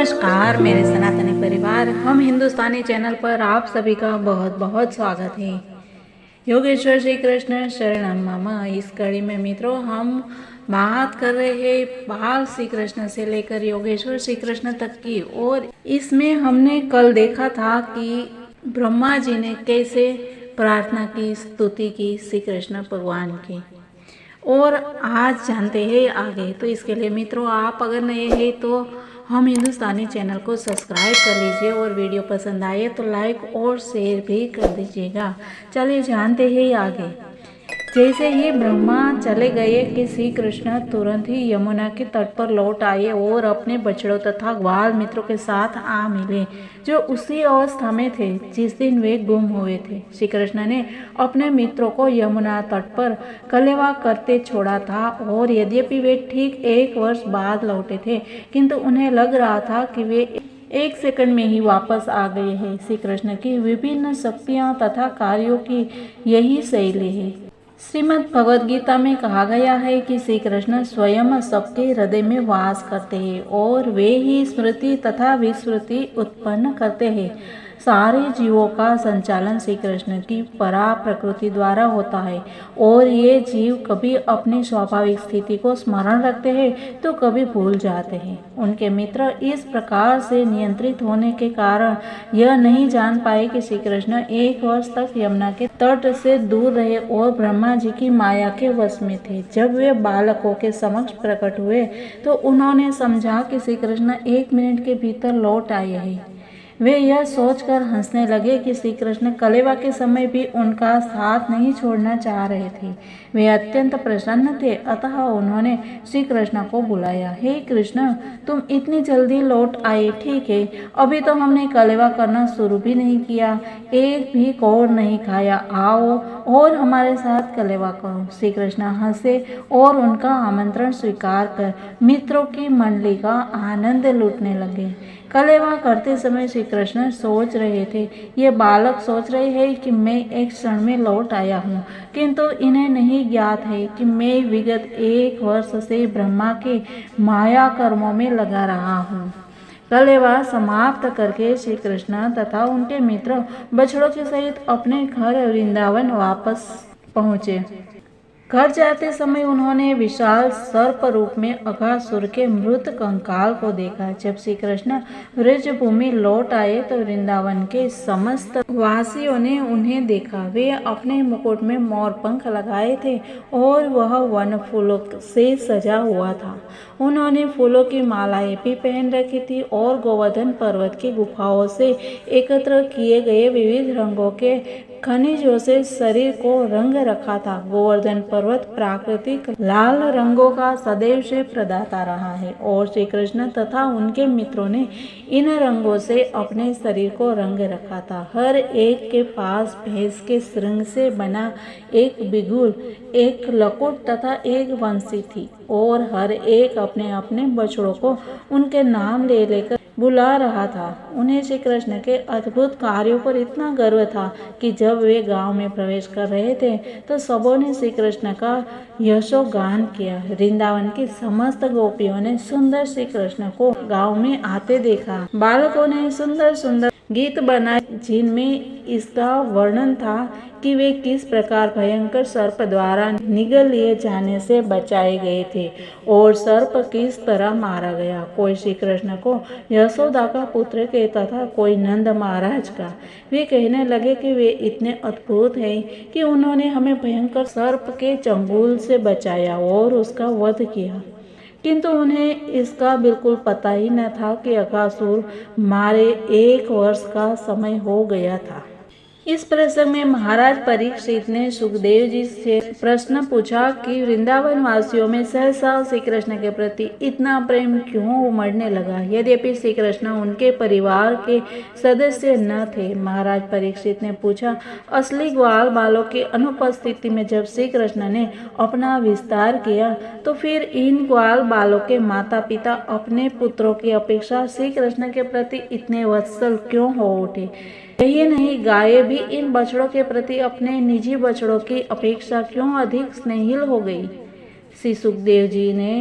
नमस्कार मेरे सनातनी परिवार, हम हिंदुस्तानी चैनल पर आप सभी का बहुत बहुत स्वागत है। योगेश्वर श्री कृष्ण शरणम मम। इस कड़ी में मित्रों हम बात कर रहे हैं बाल श्री कृष्ण से लेकर योगेश्वर श्री कृष्ण तक की। और इसमें हमने कल देखा था कि ब्रह्मा जी ने कैसे प्रार्थना की, स्तुति की श्री कृष्ण भगवान की, और आज जानते हैं आगे। तो इसके लिए मित्रों आप अगर नए हैं तो हम हिंदुस्तानी चैनल को सब्सक्राइब कर लीजिए, और वीडियो पसंद आए तो लाइक और शेयर भी कर दीजिएगा। चलिए जानते हैं आगे। जैसे ही ब्रह्मा चले गए कि श्री कृष्ण तुरंत ही यमुना के तट पर लौट आए और अपने बछड़ों तथा ग्वाल मित्रों के साथ आ मिले, जो उसी अवस्था में थे जिस दिन वे गुम हुए थे। श्री कृष्ण ने अपने मित्रों को यमुना तट पर कलेवा करते छोड़ा था, और यद्यपि वे ठीक 1 वर्ष बाद लौटे थे, किंतु उन्हें लग रहा था कि वे 1 सेकंड में ही वापस आ गए हैं। श्री कृष्ण की विभिन्न शक्तियाँ तथा कार्यों की यही शैली है। श्रीमद् भगवद गीता में कहा गया है कि श्री कृष्ण स्वयं सबके हृदय में वास करते हैं, और वे ही स्मृति तथा विस्मृति उत्पन्न करते हैं। सारे जीवों का संचालन श्री कृष्ण की परा प्रकृति द्वारा होता है, और ये जीव कभी अपनी स्वाभाविक स्थिति को स्मरण रखते हैं तो कभी भूल जाते हैं। उनके मित्र इस प्रकार से नियंत्रित होने के कारण यह नहीं जान पाए कि श्री कृष्ण 1 वर्ष तक यमुना के तट से दूर रहे और ब्रह्मा जी की माया के वश में थे। जब वे बालकों के समक्ष प्रकट हुए तो उन्होंने समझा कि श्री कृष्ण 1 मिनट के भीतर लौट आए हैं। वे यह सोचकर हंसने लगे कि श्री कृष्ण कलेवा के समय भी उनका साथ नहीं छोड़ना चाह रहे थे। वे अत्यंत प्रसन्न थे, अतः उन्होंने श्री कृष्ण को बुलाया। हे कृष्ण, तुम इतनी जल्दी लौट आए, ठीक है, अभी तो हमने कलेवा करना शुरू भी नहीं किया, एक भी कौर नहीं खाया, आओ और हमारे साथ कलेवा करो। श्री कृष्ण हंसे और उनका आमंत्रण स्वीकार कर मित्रों की मंडली का आनंद लूटने लगे। कलेवा करते समय श्री कृष्ण सोच रहे थे, ये बालक सोच रहे हैं कि मैं एक क्षण में लौट आया हूँ, किंतु इन्हें नहीं ज्ञात है कि मैं विगत 1 वर्ष से ब्रह्मा के माया कर्मों में लगा रहा हूँ। कलेवा समाप्त करके श्री कृष्ण तथा उनके मित्र बछड़ों के सहित अपने घर वृंदावन वापस पहुँचे। घर जाते समय उन्होंने विशाल सर्प रूप में अघासुर के मृत कंकाल को देखा। जब श्री कृष्ण ब्रजभूमि लौट आए तो वृंदावन के समस्त वासियों ने उन्हें देखा। वे अपने मुकुट में मोर पंख लगाए थे और वह वन फूलों से सजा हुआ था। उन्होंने फूलों की मालाएं भी पहन रखी थी और गोवर्धन पर्वत की गुफाओं से एकत्र किए गए विविध रंगों के खनिजों से शरीर को रंग रखा था। गोवर्धन पर्वत प्राकृतिक लाल रंगों का सदैव से प्रदाता रहा है, और श्री कृष्ण तथा उनके मित्रों ने इन रंगों से अपने शरीर को रंग रखा था। हर एक के पास भैंस के श्रृंग से बना एक बिगुल, एक लकुट तथा एक बंसी थी, और हर एक अपने अपने बछड़ों को उनके नाम ले लेकर बुला रहा था। उन्हें श्री कृष्ण के अद्भुत कार्यों पर इतना गर्व था कि जब वे गांव में प्रवेश कर रहे थे तो सबों ने श्री कृष्ण का यशोगान किया। वृंदावन की समस्त गोपियों ने सुंदर श्री कृष्ण को गांव में आते देखा। बालकों ने सुंदर सुंदर गीत बनाए जिनमें इसका वर्णन था कि वे किस प्रकार भयंकर सर्प द्वारा निगल लिए जाने से बचाए गए थे और सर्प किस तरह मारा गया। कोई श्री कृष्ण को यशोदा का पुत्र के तथा कोई नंद महाराज का। वे कहने लगे कि वे इतने अद्भुत हैं कि उन्होंने हमें भयंकर सर्प के चंगुल से बचाया और उसका वध किया, किंतु उन्हें इसका बिल्कुल पता ही न था कि अघासुर मारे 1 वर्ष का समय हो गया था। इस प्रसंग में महाराज परीक्षित ने सुखदेव जी से प्रश्न पूछा कि वृंदावन वासियों में सहसा श्री कृष्ण के प्रति इतना प्रेम क्यों उमड़ने लगा, यद्यपि श्री कृष्ण उनके परिवार के सदस्य न थे। महाराज परीक्षित ने पूछा, असली ग्वाल बालों की अनुपस्थिति में जब श्री कृष्ण ने अपना विस्तार किया तो फिर इन ग्वाल बालों के माता पिता अपने पुत्रों की अपेक्षा श्री कृष्ण के प्रति इतने वत्सल क्यों हो उठे। यही नहीं, गायें भी इन बछड़ों के प्रति अपने निजी बछड़ों की अपेक्षा क्यों अधिक स्नेहिल हो गई। श्री सुखदेव जी ने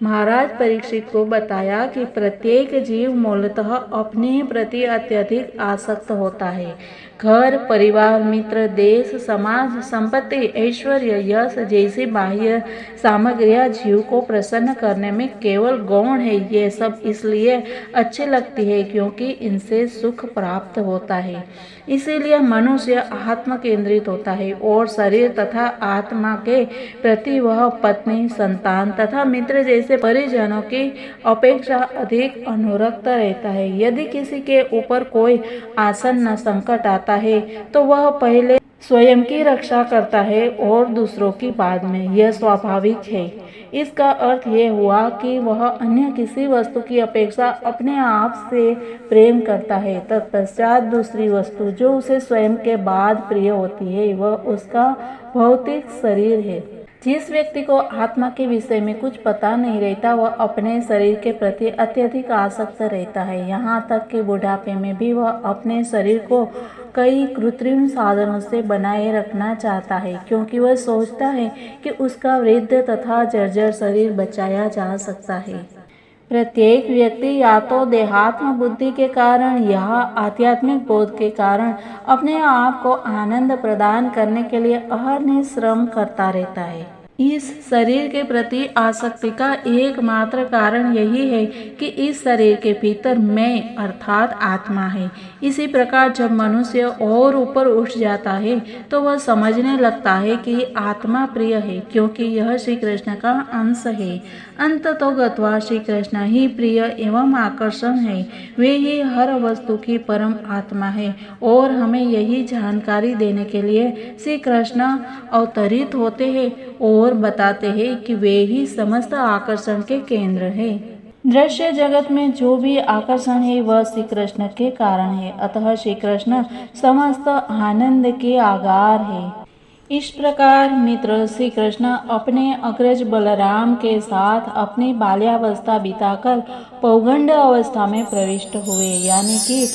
महाराज परीक्षित को बताया कि प्रत्येक जीव मूलतः अपने प्रति अत्यधिक आसक्त होता है। घर, परिवार, मित्र, देश, समाज, संपत्ति, ऐश्वर्य, यश जैसी बाह्य सामग्रियां जीव को प्रसन्न करने में केवल गौण है। ये सब इसलिए अच्छे लगती है क्योंकि इनसे सुख प्राप्त होता है। इसीलिए मनुष्य आत्म केंद्रित होता है और शरीर तथा आत्मा के प्रति वह पत्नी, संतान तथा मित्र जैसे परिजनों की अपेक्षा अधिक अनुरक्त रहता है। यदि किसी के ऊपर कोई आसन्न संकट आता है तो वह पहले स्वयं की रक्षा करता है और दूसरों की बाद में। यह स्वाभाविक है। इसका अर्थ ये हुआ कि वह अन्य किसी वस्तु की अपेक्षा अपने आप से प्रेम करता है। तत्पश्चात दूसरी वस्तु जो उसे स्वयं के बाद प्रिय होती है वह उसका भौतिक शरीर है। जिस व्यक्ति को आत्मा के विषय में कुछ पता नहीं रहता वह अपने शरीर के प्रति अत्यधिक आसक्त रहता है। यहाँ तक कि बुढ़ापे में भी वह अपने शरीर को कई कृत्रिम साधनों से बनाए रखना चाहता है क्योंकि वह सोचता है कि उसका वृद्ध तथा जर्जर शरीर बचाया जा सकता है। प्रत्येक व्यक्ति या तो देहात्म बुद्धि के कारण या आध्यात्मिक बोध के कारण अपने आप को आनंद प्रदान करने के लिए अहर्निश श्रम करता रहता है। इस शरीर के प्रति आसक्ति का एकमात्र कारण यही है कि इस शरीर के भीतर मैं अर्थात आत्मा है। इसी प्रकार जब मनुष्य और ऊपर उठ जाता है तो वह समझने लगता है कि आत्मा प्रिय है क्योंकि यह श्री कृष्ण का अंश है। अंततोगत्वा श्री कृष्ण ही प्रिय एवं आकर्षण है। वे ही हर वस्तु की परम आत्मा है और हमें यही जानकारी देने के लिए श्री कृष्ण अवतरित होते हैं और बताते हैं कि वे ही समस्त आकर्षण के केंद्र है। दृश्य जगत में जो भी आकर्षण है वह श्री कृष्ण के कारण है। अतः श्री कृष्ण समस्त आनंद के आगार है। इस प्रकार मित्र श्री कृष्ण अपने अग्रज बलराम के साथ अपनी बाल्यावस्था बिताकर पौगंड अवस्था में प्रविष्ट हुए, यानी कि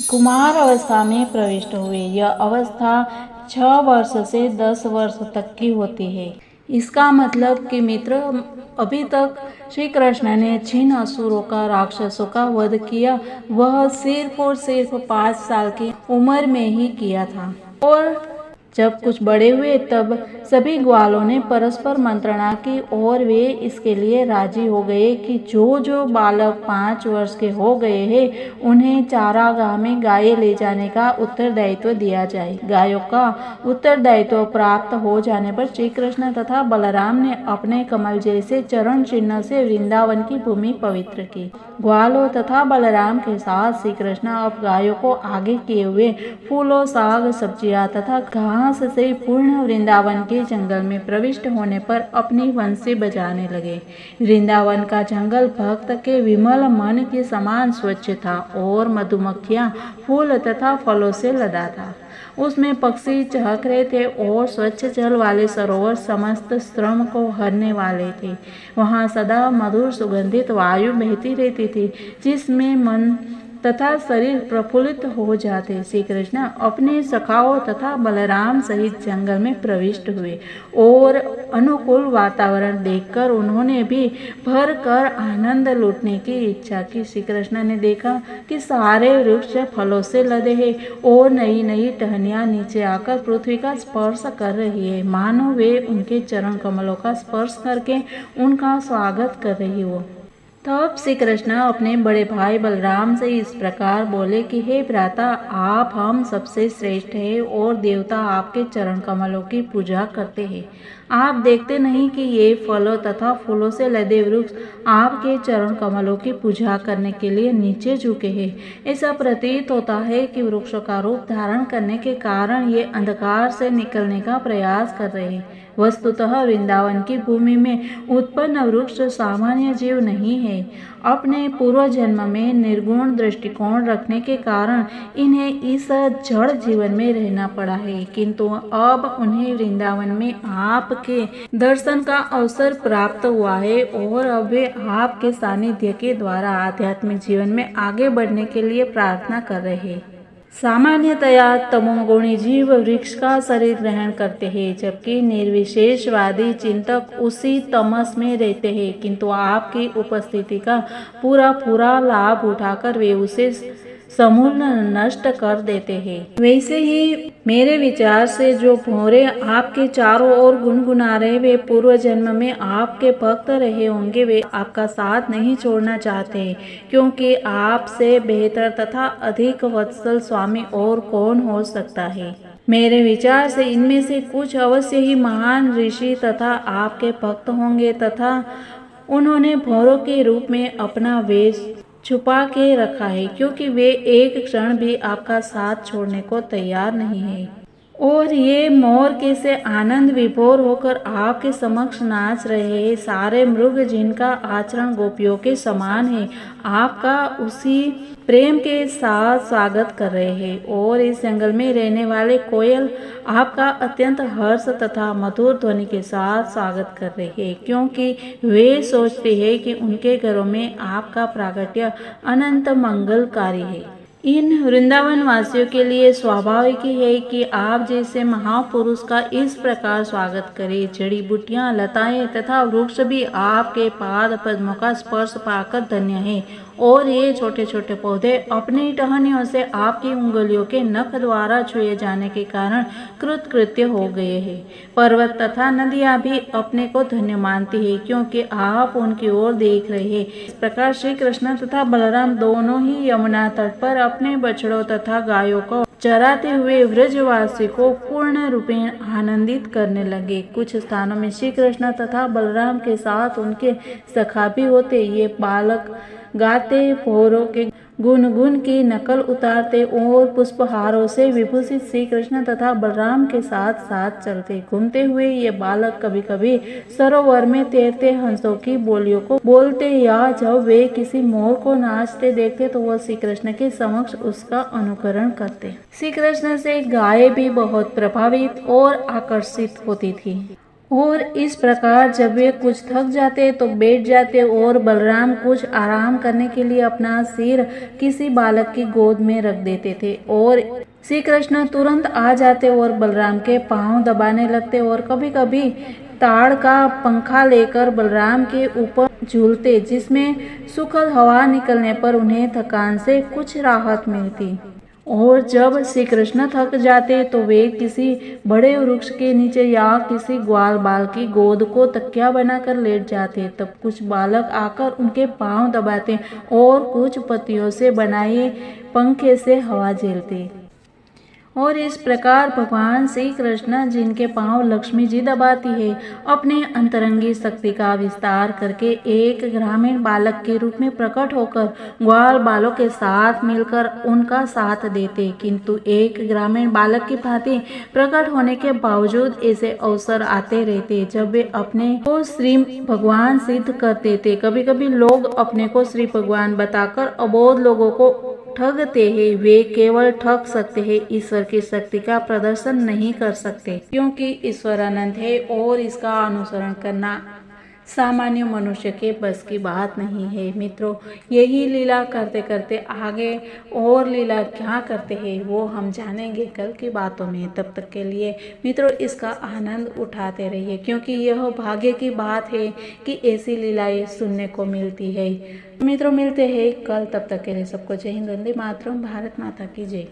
कुमार अवस्था में प्रविष्ट हुए। यह अवस्था 6 वर्ष से 10 वर्ष तक की होती है। इसका मतलब कि मित्र अभी तक श्री कृष्ण ने जिन असुरों का, राक्षसों का वध किया वह सिर्फ और सिर्फ 5 साल की उम्र में ही किया था। और जब कुछ बड़े हुए तब सभी ग्वालों ने परस्पर मंत्रणा की और वे इसके लिए राजी हो गए कि जो जो बालक 5 वर्ष के हो गए हैं उन्हें चारागाह में गायें ले जाने का उत्तरदायित्व दिया जाए। गायों का उत्तरदायित्व प्राप्त हो जाने पर श्री कृष्ण तथा बलराम ने अपने कमल जैसे चरण चिन्ह से वृंदावन की भूमि पवित्र की। ग्वालों तथा बलराम के साथ श्री कृष्ण अब गायों को आगे किए हुए फूलों, साग, सब्जियां तथा घास से पूर्ण वृंदावन के जंगल में प्रविष्ट होने पर अपनी बंसी बजाने लगे। वृंदावन का जंगल भक्त के विमल मन के समान स्वच्छ था और मधुमक्खियां फूल तथा फलों से लदा था। उसमें पक्षी चहक रहे थे और स्वच्छ जल वाले सरोवर समस्त श्रम को हरने वाले थे। वहाँ सदा मधुर सुगंधित वायु बहती रहती थी जिसमें मन तथा शरीर प्रफुल्लित हो जाते। श्री कृष्ण अपने सखाओं तथा बलराम सहित जंगल में प्रविष्ट हुए और अनुकूल वातावरण देखकर उन्होंने भी भर कर आनंद लूटने की इच्छा की। श्री कृष्ण ने देखा कि सारे वृक्ष फलों से लदे हैं और नई नई टहनियां नीचे आकर पृथ्वी का स्पर्श कर रही है, मानो वे उनके चरण कमलों का स्पर्श करके उनका स्वागत कर रही हो। तब श्री कृष्ण अपने बड़े भाई बलराम से इस प्रकार बोले कि हे भ्राता, आप हम सबसे श्रेष्ठ हैं और देवता आपके चरण कमलों की पूजा करते हैं। आप देखते नहीं कि ये फलों तथा फूलों से लदे वृक्ष आपके चरण कमलों की पूजा करने के लिए नीचे झुके हैं। ऐसा प्रतीत होता है कि वृक्षों का रूप धारण करने के कारण ये अंधकार से निकलने का प्रयास कर रहे हैं। वस्तुतः वृंदावन की भूमि में उत्पन्न वृक्ष सामान्य जीव नहीं है। अपने पूर्व जन्म में निर्गुण दृष्टिकोण रखने के कारण इन्हें इस जड़ जीवन में रहना पड़ा है, किंतु अब उन्हें वृंदावन में आपके दर्शन का अवसर प्राप्त हुआ है और अब वे आपके सानिध्य के द्वारा आध्यात्मिक जीवन में आगे बढ़ने के लिए प्रार्थना कर रहे हैं। सामान्यतया तमोगुणी जीव वृक्ष का शरीर ग्रहण करते हैं, जबकि निर्विशेषवादी चिंतक उसी तमस में रहते हैं, किंतु आपकी उपस्थिति का पूरा लाभ उठाकर वे उसे समूल नष्ट कर देते हैं। वैसे ही मेरे विचार से जो भौरे आपके चारों ओर गुनगुना रहे वे पूर्व जन्म में आपके भक्त रहे होंगे। वे आपका साथ नहीं छोड़ना चाहते, क्योंकि आपसे बेहतर तथा अधिक वत्सल स्वामी और कौन हो सकता है। मेरे विचार से इनमें से कुछ अवश्य ही महान ऋषि तथा आपके भक्त होंगे, तथा उन्होंने भौरों के रूप में अपना वेश छुपा के रखा है, क्योंकि वे एक क्षण भी आपका साथ छोड़ने को तैयार नहीं है। और ये मोर कैसे आनंद विभोर होकर आपके समक्ष नाच रहे हैं। सारे मृग जिनका आचरण गोपियों के समान है, आपका उसी प्रेम के साथ स्वागत कर रहे हैं। और इस जंगल में रहने वाले कोयल आपका अत्यंत हर्ष तथा मधुर ध्वनि के साथ स्वागत कर रहे हैं, क्योंकि वे सोचते हैं कि उनके घरों में आपका प्रागट्य अनंत मंगलकारी है। इन वृंदावन वासियों के लिए स्वाभाविक ही है कि आप जैसे महापुरुष का इस प्रकार स्वागत करें। जड़ी बूटियां, लताएं तथा वृक्ष भी आपके पाद पद्मों का स्पर्श पाकर धन्य हैं, और ये छोटे छोटे पौधे अपनी टहनियों से आपकी उंगलियों के नख द्वारा छुए जाने के कारण कृतकृत्य हो गए हैं। पर्वत तथा नदियां भी अपने को धन्य मानती है, क्योंकि आप उनकी ओर देख रहे हैं। इस प्रकार श्री कृष्ण तथा बलराम दोनों ही यमुना तट पर अपने बछड़ों तथा गायों को चराते हुए व्रजवासी को पूर्ण रूपेण आनंदित करने लगे। कुछ स्थानों में श्री कृष्ण तथा बलराम के साथ उनके सखा भी होते। ये बालक गाते, भौरों के गुनगुन की नकल उतारते और पुष्पहारों से विभूषित श्री कृष्ण तथा बलराम के साथ साथ चलते। घूमते हुए ये बालक कभी कभी सरोवर में तैरते हंसों की बोलियों को बोलते, या जब वे किसी मोर को नाचते देखते तो वह श्री कृष्ण के समक्ष उसका अनुकरण करते। श्री कृष्ण से गायें भी बहुत प्रभावित और आकर्षित होती थी, और इस प्रकार जब वे कुछ थक जाते तो बैठ जाते, और बलराम कुछ आराम करने के लिए अपना सिर किसी बालक की गोद में रख देते थे, और श्री कृष्ण तुरंत आ जाते और बलराम के पांव दबाने लगते, और कभी कभी ताड़ का पंखा लेकर बलराम के ऊपर झूलते, जिसमें सुखद हवा निकलने पर उन्हें थकान से कुछ राहत मिलती। और जब श्री कृष्ण थक जाते तो वे किसी बड़े वृक्ष के नीचे या किसी ग्वाल बाल की गोद को तकिया बनाकर लेट जाते। तब कुछ बालक आकर उनके पांव दबाते और कुछ पत्तियों से बनाए पंखे से हवा झेलते। और इस प्रकार भगवान श्री कृष्ण, जिनके पांव लक्ष्मी जी दबाती है, अपने अंतरंगी शक्ति का विस्तार करके एक ग्रामीण बालक के रूप में प्रकट होकर ग्वाल बालों के साथ मिलकर उनका साथ देते। किंतु एक ग्रामीण बालक की भांति प्रकट होने के बावजूद ऐसे अवसर आते रहते जब वे अपने को श्री भगवान सिद्ध करते थे। कभी कभी लोग अपने को श्री भगवान बताकर अबोध लोगों को ठगते हैं। वे केवल ठग सकते हैं, ईश्वर की शक्ति का प्रदर्शन नहीं कर सकते, क्योंकि ईश्वर अनंत है और इसका अनुसरण करना सामान्य मनुष्य के बस की बात नहीं है। मित्रों, यही लीला करते करते आगे और लीला क्या करते हैं वो हम जानेंगे कल की बातों में। तब तक के लिए मित्रों इसका आनंद उठाते रहिए, क्योंकि यह भाग्य की बात है कि ऐसी लीलाएं सुनने को मिलती है। मित्रों, मिलते हैं कल। तब तक के लिए सबको जय हिंद, वंदे मातरम, भारत माता की जय।